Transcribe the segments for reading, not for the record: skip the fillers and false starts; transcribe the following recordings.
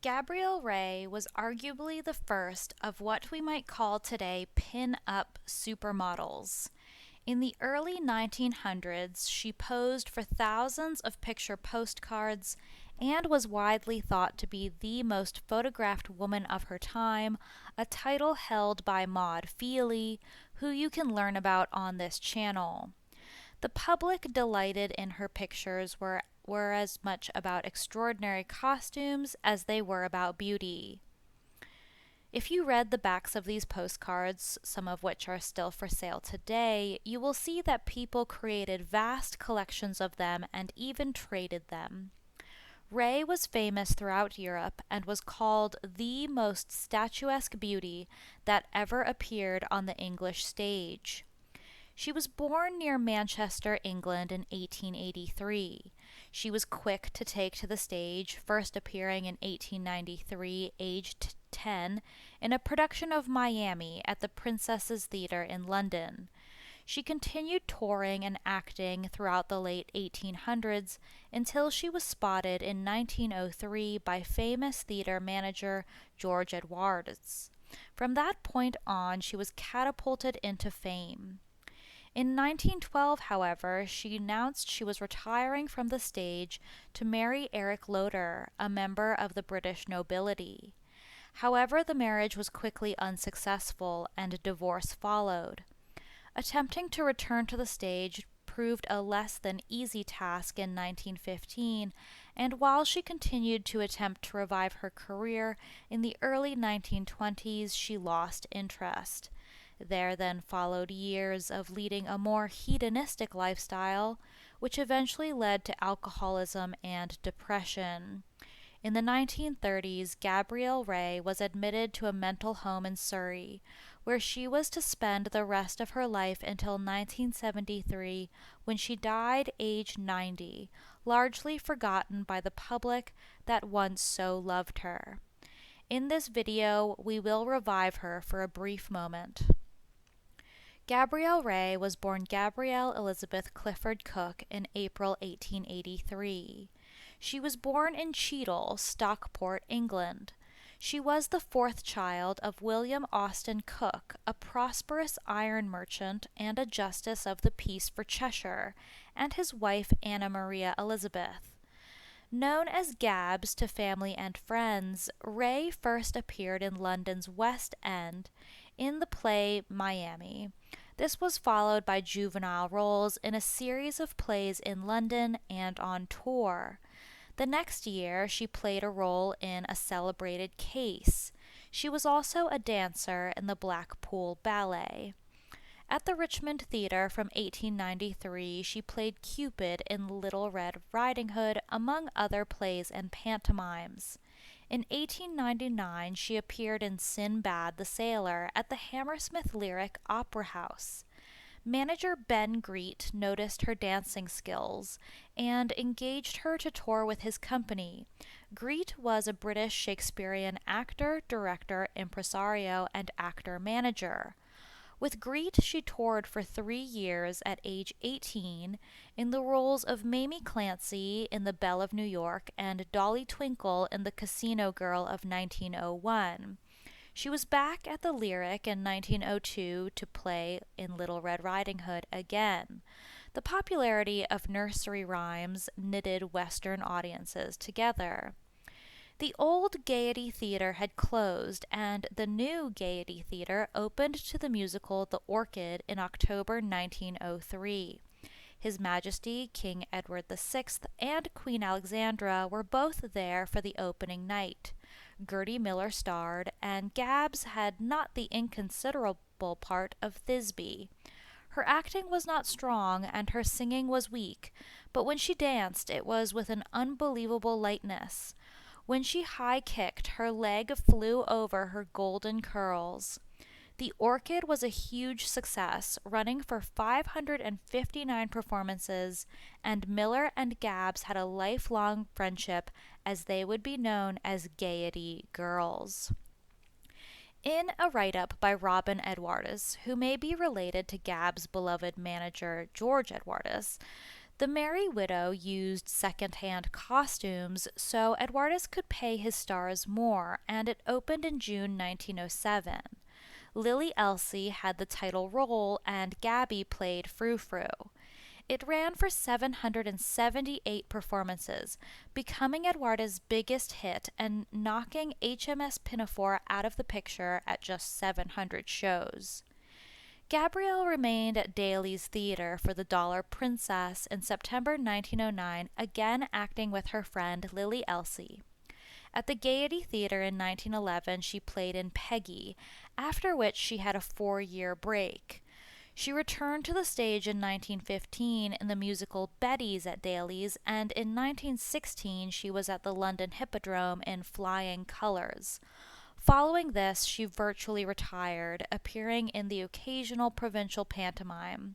Gabrielle Ray was arguably the first of what we might call today pin-up supermodels. In the early 1900s, she posed for thousands of picture postcards and was widely thought to be the most photographed woman of her time, a title held by Maud Feely, who you can learn about on this channel. The public delighted in her pictures were as much about extraordinary costumes as they were about beauty. If you read the backs of these postcards, some of which are still for sale today, you will see that people created vast collections of them and even traded them. Ray was famous throughout Europe and was called the most statuesque beauty that ever appeared on the English stage. She was born near Manchester, England in 1883. She was quick to take to the stage, first appearing in 1893, aged 10, in a production of Miami at the Princess's Theatre in London. She continued touring and acting throughout the late 1800s until she was spotted in 1903 by famous theatre manager George Edwardes. From that point on, she was catapulted into fame. In 1912, however, she announced she was retiring from the stage to marry Eric Loder, a member of the British nobility. However, the marriage was quickly unsuccessful and divorce followed. Attempting to return to the stage proved a less than easy task in 1915, and while she continued to attempt to revive her career, in the early 1920s she lost interest. There then followed years of leading a more hedonistic lifestyle, which eventually led to alcoholism and depression. In the 1930s, Gabrielle Ray was admitted to a mental home in Surrey, where she was to spend the rest of her life until 1973, when she died aged 90, largely forgotten by the public that once so loved her. In this video, we will revive her for a brief moment. Gabrielle Ray was born Gabrielle Elizabeth Clifford Cook in April 1883. She was born in Cheadle, Stockport, England. She was the fourth child of William Austin Cook, a prosperous iron merchant and a justice of the peace for Cheshire, and his wife Anna Maria Elizabeth. Known as Gabs to family and friends, Ray first appeared in London's West End in the play Miami. This was followed by juvenile roles in a series of plays in London and on tour. The next year, she played a role in A Celebrated Case. She was also a dancer in the Blackpool Ballet. At the Richmond Theatre from 1893, she played Cupid in Little Red Riding Hood, among other plays and pantomimes. In 1899, she appeared in Sinbad the Sailor at the Hammersmith Lyric Opera House. Manager Ben Greet noticed her dancing skills and engaged her to tour with his company. Greet was a British Shakespearean actor, director, impresario, and actor-manager. With Greet, she toured for 3 years at age 18 in the roles of Mamie Clancy in The Belle of New York and Dolly Twinkle in The Casino Girl of 1901. She was back at the Lyric in 1902 to play in Little Red Riding Hood again. The popularity of nursery rhymes knitted Western audiences together. The old Gaiety Theatre had closed, and the new Gaiety Theatre opened to the musical The Orchid in October 1903. His Majesty King Edward VI and Queen Alexandra were both there for the opening night. Gertie Miller starred, and Gabs had not the inconsiderable part of Thisbe. Her acting was not strong, and her singing was weak, but when she danced, it was with an unbelievable lightness. When she high-kicked, her leg flew over her golden curls. The Orchid was a huge success, running for 559 performances, and Miller and Gabs had a lifelong friendship, as they would be known as Gaiety Girls. In a write-up by Robin Edwardes, who may be related to Gabs' beloved manager George Edwardes, The Merry Widow used second-hand costumes so Edwardus could pay his stars more, and it opened in June 1907. Lily Elsie had the title role, and Gabby played Frou Frou. It ran for 778 performances, becoming Edwarda's biggest hit and knocking HMS Pinafore out of the picture at just 700 shows. Gabrielle remained at Daly's Theatre for The Dollar Princess in September 1909, again acting with her friend Lily Elsie. At the Gaiety Theatre in 1911, she played in Peggy, after which she had a 4-year break. She returned to the stage in 1915 in the musical Betty's at Daly's, and in 1916 she was at the London Hippodrome in Flying Colours. Following this, she virtually retired, appearing in the occasional provincial pantomime.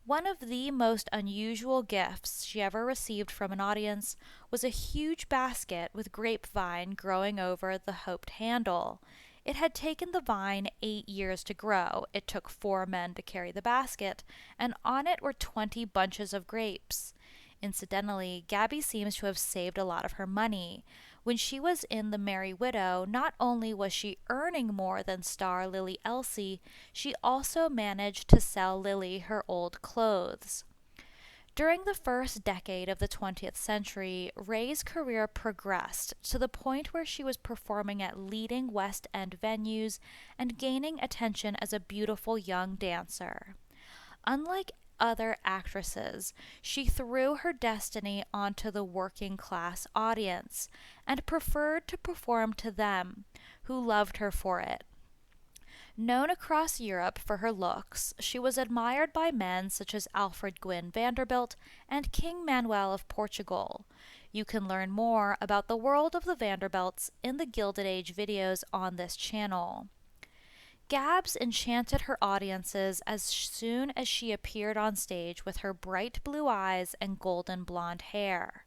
One of the most unusual gifts she ever received from an audience was a huge basket with grapevine growing over the hoped handle. It had taken the vine 8 years to grow. It took 4 men to carry the basket, and on it were 20 bunches of grapes. Incidentally, Gabby seems to have saved a lot of her money. When she was in The Merry Widow, not only was she earning more than star Lily Elsie, she also managed to sell Lily her old clothes. During the first decade of the 20th century, Ray's career progressed to the point where she was performing at leading West End venues and gaining attention as a beautiful young dancer. Unlike other actresses, she threw her destiny onto the working class audience and preferred to perform to them, who loved her for it. Known across Europe for her looks, she was admired by men such as Alfred Gwynne Vanderbilt and King Manuel of Portugal. You can learn more about the world of the Vanderbilts in the Gilded Age videos on this channel. Gabs enchanted her audiences as soon as she appeared on stage with her bright blue eyes and golden blonde hair.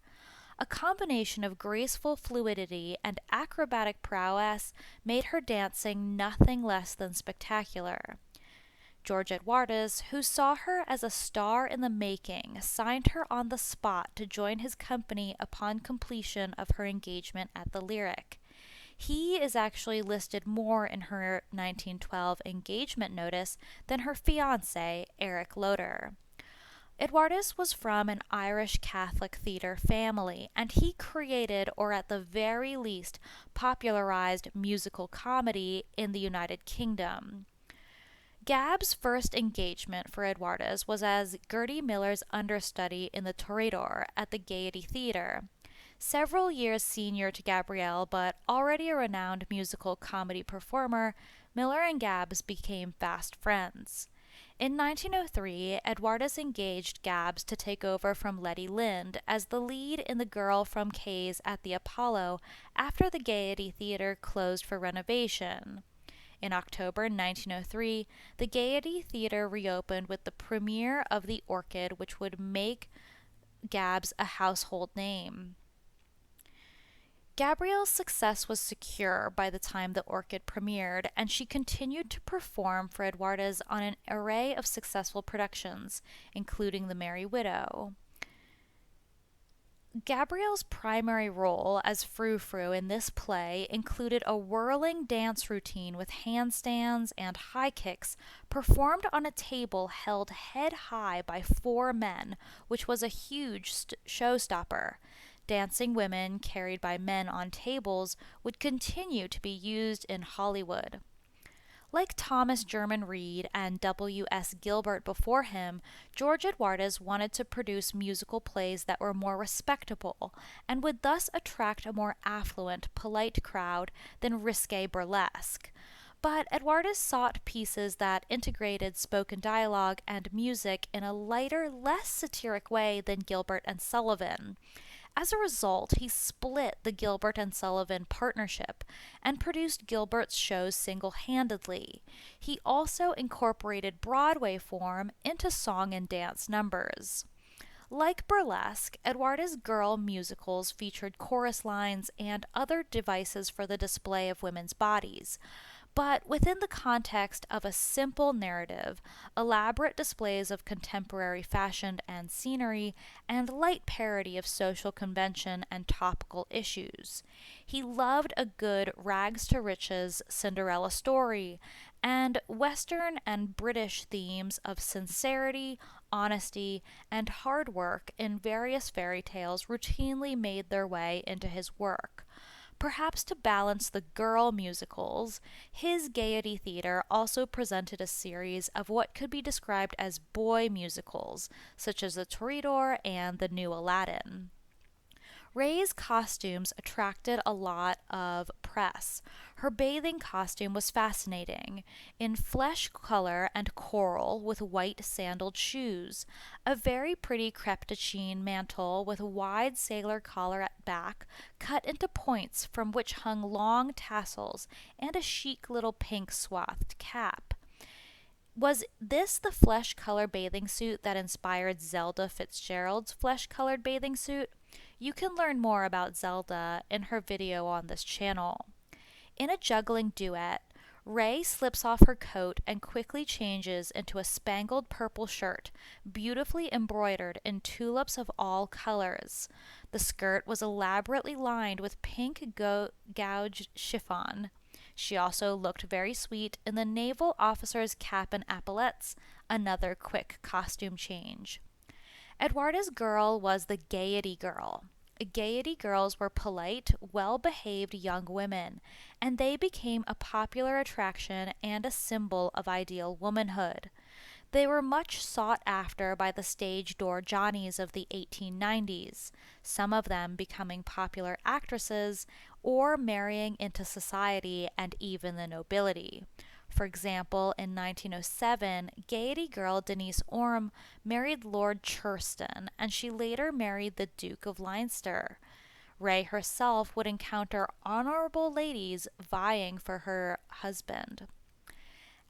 A combination of graceful fluidity and acrobatic prowess made her dancing nothing less than spectacular. George Edwardus, who saw her as a star in the making, signed her on the spot to join his company upon completion of her engagement at the Lyric. He is actually listed more in her 1912 engagement notice than her fiancé, Eric Loder. Edwardus was from an Irish Catholic theatre family, and he created, or at the very least, popularized musical comedy in the United Kingdom. Gab's first engagement for Edwardus was as Gertie Miller's understudy in The Toreador at the Gaiety Theatre. Several years senior to Gabrielle, but already a renowned musical comedy performer, Meillar and Gabs became fast friends. In 1903, Edwardus engaged Gabs to take over from Letty Lind as the lead in The Girl from Kay's at the Apollo after the Gaiety Theatre closed for renovation. In October 1903, the Gaiety Theatre reopened with the premiere of The Orchid, which would make Gabs a household name. Gabrielle's success was secure by the time The Orchid premiered, and she continued to perform for Edwardus on an array of successful productions, including The Merry Widow. Gabrielle's primary role as Frou Frou in this play included a whirling dance routine with handstands and high kicks performed on a table held head high by 4 men, which was a huge showstopper. Dancing women carried by men on tables would continue to be used in Hollywood. Like Thomas Jermin Reed and W.S. Gilbert before him, George Edwardus wanted to produce musical plays that were more respectable and would thus attract a more affluent, polite crowd than risque burlesque. But Edwardus sought pieces that integrated spoken dialogue and music in a lighter, less satiric way than Gilbert and Sullivan. As a result, he split the Gilbert and Sullivan partnership and produced Gilbert's shows single-handedly. He also incorporated Broadway form into song and dance numbers. Like burlesque, Edwardus' girl musicals featured chorus lines and other devices for the display of women's bodies. But within the context of a simple narrative, elaborate displays of contemporary fashion and scenery, and light parody of social convention and topical issues. He loved a good rags to riches Cinderella story, and Western and British themes of sincerity, honesty, and hard work in various fairy tales routinely made their way into his work. Perhaps to balance the girl musicals, his Gaiety Theatre also presented a series of what could be described as boy musicals, such as The Toreador and The New Aladdin. Ray's costumes attracted a lot of press. Her bathing costume was fascinating, in flesh color and coral with white sandaled shoes, a very pretty crepitchine mantle with a wide sailor collar at back, cut into points from which hung long tassels, and a chic little pink swathed cap. Was this the flesh color bathing suit that inspired Zelda Fitzgerald's flesh colored bathing suit? You can learn more about Zelda in her video on this channel. In a juggling duet, Ray slips off her coat and quickly changes into a spangled purple shirt, beautifully embroidered in tulips of all colors. The skirt was elaborately lined with pink gouged chiffon. She also looked very sweet in the naval officer's cap and epaulettes, another quick costume change. Edwarda's girl was the Gaiety girl. Gaiety girls were polite, well-behaved young women, and they became a popular attraction and a symbol of ideal womanhood. They were much sought after by the stage door Johnnies of the 1890s, some of them becoming popular actresses or marrying into society and even the nobility. For example, in 1907, Gaiety girl Denise Orme married Lord Churston, and she later married the Duke of Leinster. Ray herself would encounter honorable ladies vying for her husband.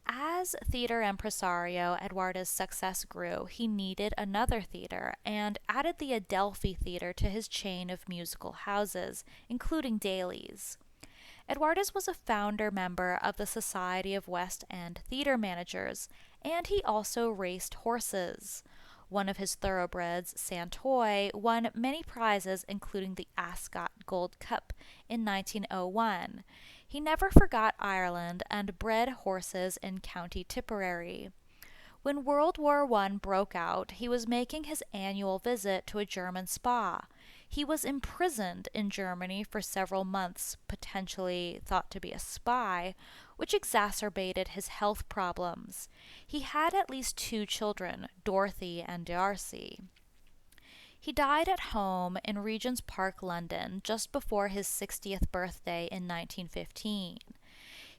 As theater impresario, Edwarda's success grew. He needed another theater and added the Adelphi Theater to his chain of musical houses, including Daly's. Edwarda's was a founder member of the Society of West End Theatre Managers, and he also raced horses. One of his thoroughbreds, Santoy, won many prizes, including the Ascot Gold Cup in 1901. He never forgot Ireland and bred horses in County Tipperary. When World War I broke out, he was making his annual visit to a German spa. He was imprisoned in Germany for several months, potentially thought to be a spy, which exacerbated his health problems. He had at least 2 children, Dorothy and Darcy. He died at home in Regent's Park, London, just before his 60th birthday in 1915.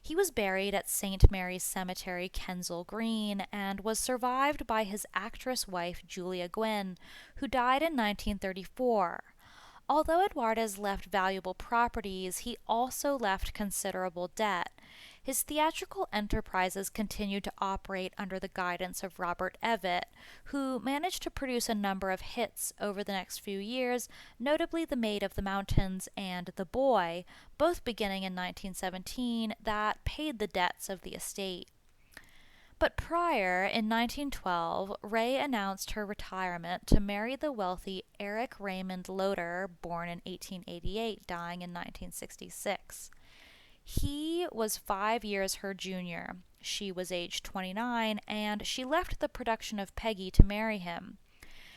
He was buried at St. Mary's Cemetery, Kensal Green, and was survived by his actress wife, Julia Gwynn, who died in 1934. Although Edwarda's left valuable properties, he also left considerable debt. His theatrical enterprises continued to operate under the guidance of Robert Evatt, who managed to produce a number of hits over the next few years, notably The Maid of the Mountains and The Boy, both beginning in 1917, that paid the debts of the estate. But prior, in 1912, Ray announced her retirement to marry the wealthy Eric Raymond Loder, born in 1888, dying in 1966. He was 5 years her junior. She was age 29, and she left the production of Peggy to marry him.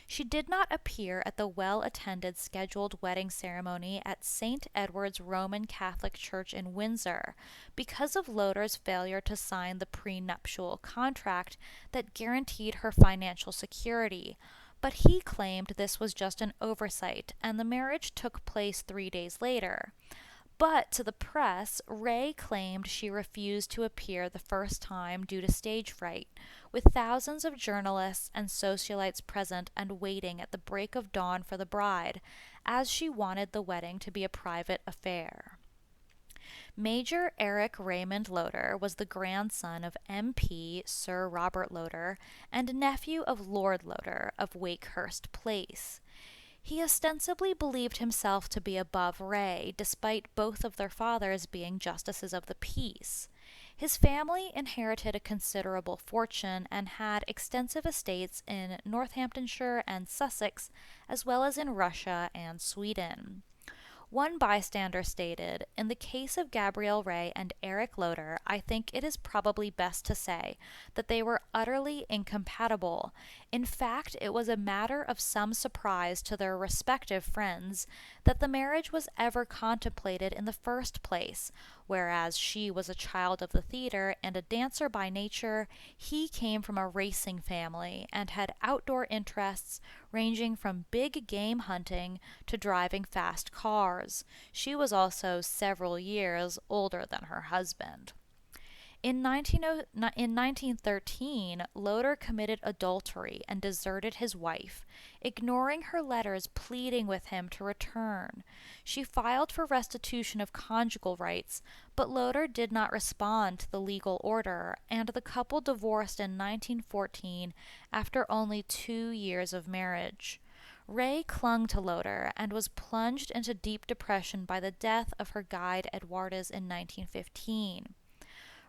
She did not appear at the well-attended scheduled wedding ceremony at St. Edward's Roman Catholic Church in Windsor because of Loder's failure to sign the prenuptial contract that guaranteed her financial security, but he claimed this was just an oversight, and the marriage took place 3 days later. But to the press, Ray claimed she refused to appear the first time due to stage fright, with thousands of journalists and socialites present and waiting at the break of dawn for the bride, as she wanted the wedding to be a private affair. Major Eric Raymond Loder was the grandson of MP Sir Robert Loder and nephew of Lord Loder of Wakehurst Place. He ostensibly believed himself to be above Ray, despite both of their fathers being justices of the peace. His family inherited a considerable fortune and had extensive estates in Northamptonshire and Sussex, as well as in Russia and Sweden. One bystander stated, "In the case of Gabrielle Ray and Eric Loder, I think it is probably best to say that they were utterly incompatible. In fact, it was a matter of some surprise to their respective friends that the marriage was ever contemplated in the first place. Whereas she was a child of the theater and a dancer by nature, he came from a racing family and had outdoor interests ranging from big game hunting to driving fast cars. She was also several years older than her husband." In 1913, Loder committed adultery and deserted his wife, ignoring her letters pleading with him to return. She filed for restitution of conjugal rights, but Loder did not respond to the legal order, and the couple divorced in 1914 after only 2 years of marriage. Ray clung to Loder and was plunged into deep depression by the death of her guide Eduardes in 1915.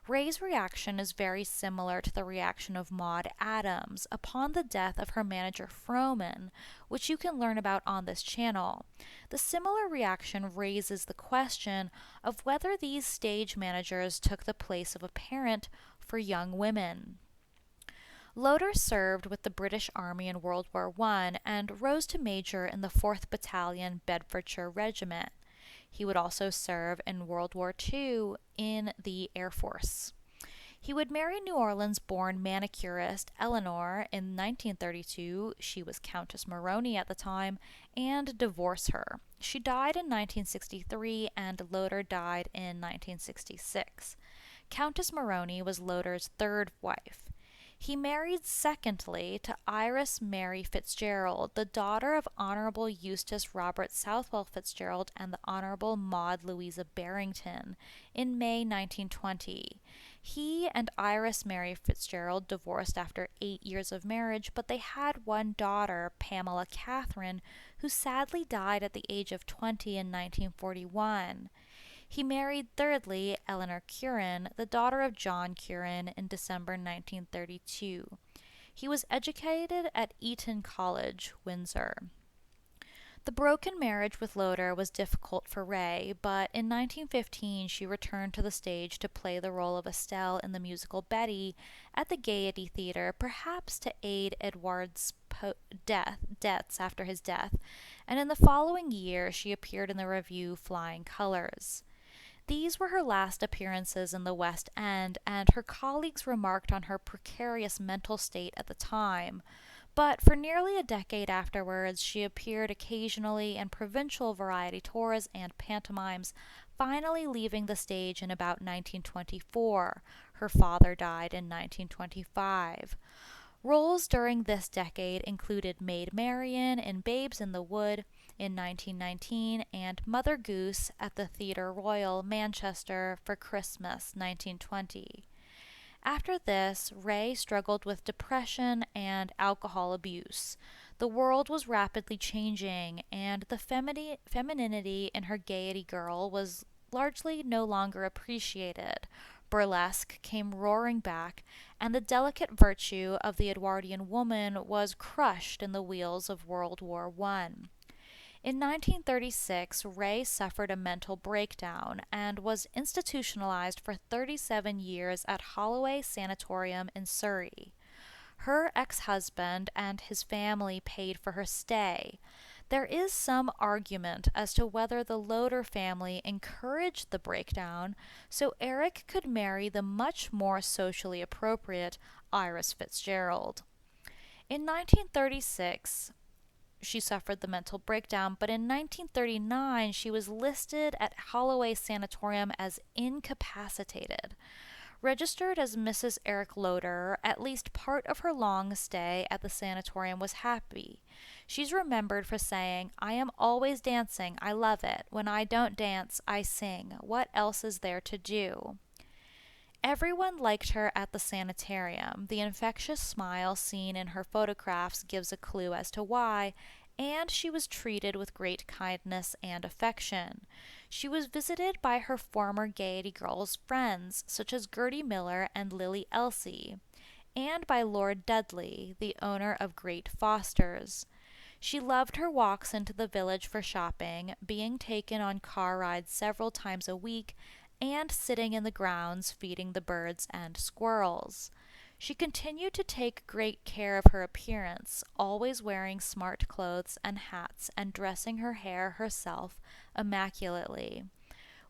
Ray's reaction is very similar to the reaction of Maud Adams upon the death of her manager Frohman, which you can learn about on this channel. The similar reaction raises the question of whether these stage managers took the place of a parent for young women. Loder served with the British Army in World War I and rose to major in the 4th Battalion Bedfordshire Regiment. He would also serve in World War II in the Air Force. He would marry New Orleans-born manicurist Eleanor in 1932, she was Countess Moroni at the time, and divorce her. She died in 1963 and Loder died in 1966. Countess Moroni was Loder's third wife. He married secondly to Iris Mary Fitzgerald, the daughter of Honorable Eustace Robert Southwell Fitzgerald and the Honorable Maud Louisa Barrington, in May 1920. He and Iris Mary Fitzgerald divorced after 8 years of marriage, but they had one daughter, Pamela Catherine, who sadly died at the age of 20 in 1941. He married thirdly Eleanor Curran, the daughter of John Curran, in December 1932. He was educated at Eton College, Windsor. The broken marriage with Loder was difficult for Ray, but in 1915 she returned to the stage to play the role of Estelle in the musical Betty at the Gaiety Theatre, perhaps to aid Edward's deaths after his death, and in the following year she appeared in the revue Flying Colours. These were her last appearances in the West End, and her colleagues remarked on her precarious mental state at the time. But for nearly a decade afterwards, she appeared occasionally in provincial variety tours and pantomimes, finally leaving the stage in about 1924. Her father died in 1925. Roles during this decade included Maid Marian in Babes in the Wood in 1919 and Mother Goose at the Theatre Royal, Manchester for Christmas 1920. After this, Ray struggled with depression and alcohol abuse. The world was rapidly changing, and the femininity in her Gaiety girl was largely no longer appreciated. Burlesque came roaring back, and the delicate virtue of the Edwardian woman was crushed in the wheels of World War I. In 1936, Ray suffered a mental breakdown and was institutionalized for 37 years at Holloway Sanatorium in Surrey. Her ex-husband and his family paid for her stay. There is some argument as to whether the Loder family encouraged the breakdown so Eric could marry the much more socially appropriate Iris Fitzgerald. In 1936, she suffered the mental breakdown, but in 1939 she was listed at Holloway Sanatorium as incapacitated. Registered as Mrs. Eric Loder, at least part of her long stay at the sanatorium was happy. She's remembered for saying, "I am always dancing, I love it. When I don't dance, I sing. What else is there to do?" Everyone liked her at the sanitarium. The infectious smile seen in her photographs gives a clue as to why, and she was treated with great kindness and affection. She was visited by her former Gaiety girls' friends, such as Gertie Meillar and Lily Elsie, and by Lord Dudley, the owner of Great Fosters. She loved her walks into the village for shopping, being taken on car rides several times a week, and sitting in the grounds feeding the birds and squirrels. She continued to take great care of her appearance, always wearing smart clothes and hats and dressing her hair herself immaculately.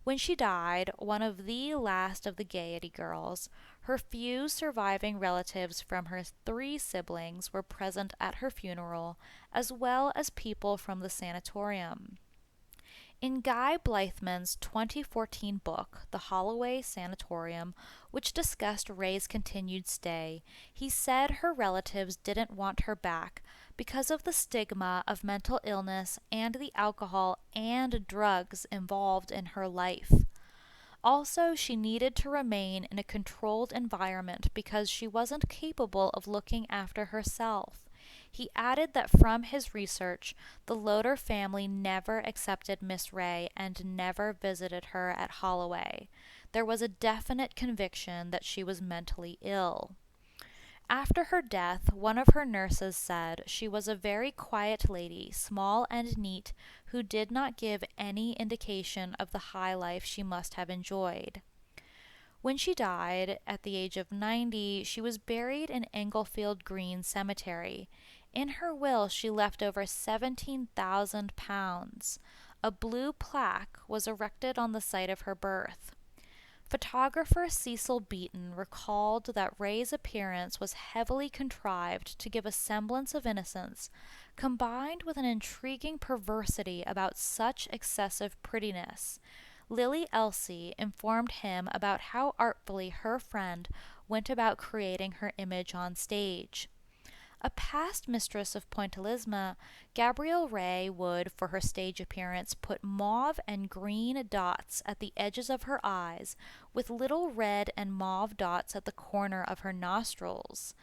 When she died, one of the last of the Gaiety girls, her few surviving relatives from her three siblings were present at her funeral, as well as people from the sanatorium. In Guy Blythman's 2014 book, The Holloway Sanatorium, which discussed Ray's continued stay, he said her relatives didn't want her back because of the stigma of mental illness and the alcohol and drugs involved in her life. Also, she needed to remain in a controlled environment because she wasn't capable of looking after herself. He added that from his research, the Loder family never accepted Miss Ray and never visited her at Holloway. There was a definite conviction that she was mentally ill. After her death, one of her nurses said she was a very quiet lady, small and neat, who did not give any indication of the high life she must have enjoyed. When she died, at the age of 90, she was buried in Englefield Green Cemetery. In her will, she left over £17,000. A blue plaque was erected on the site of her birth. Photographer Cecil Beaton recalled that Ray's appearance was heavily contrived to give a semblance of innocence, combined with an intriguing perversity about such excessive prettiness. Lily Elsie informed him about how artfully her friend went about creating her image on stage. A past mistress of pointillism, Gabrielle Ray would, for her stage appearance, put mauve and green dots at the edges of her eyes, with little red and mauve dots at the corner of her nostrils.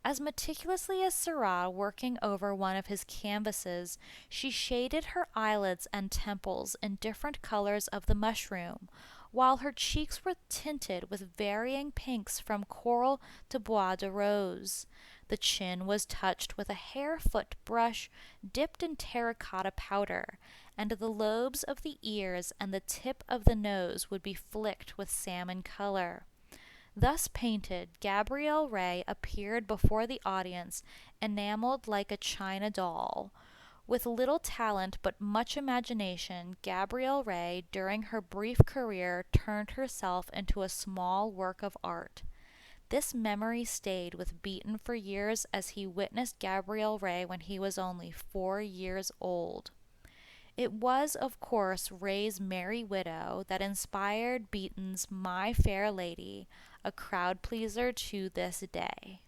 As meticulously as Seurat working over one of his canvases, she shaded her eyelids and temples in different colors of the mushroom, while her cheeks were tinted with varying pinks from coral to bois de rose. The chin was touched with a hair-foot brush dipped in terracotta powder, and the lobes of the ears and the tip of the nose would be flicked with salmon color. Thus painted, Gabrielle Ray appeared before the audience, enameled like a china doll. With little talent but much imagination, Gabrielle Ray, during her brief career, turned herself into a small work of art. This memory stayed with Beaton for years as he witnessed Gabrielle Ray when he was only 4 years old. It was, of course, Ray's Merry Widow that inspired Beaton's My Fair Lady, a crowd pleaser to this day.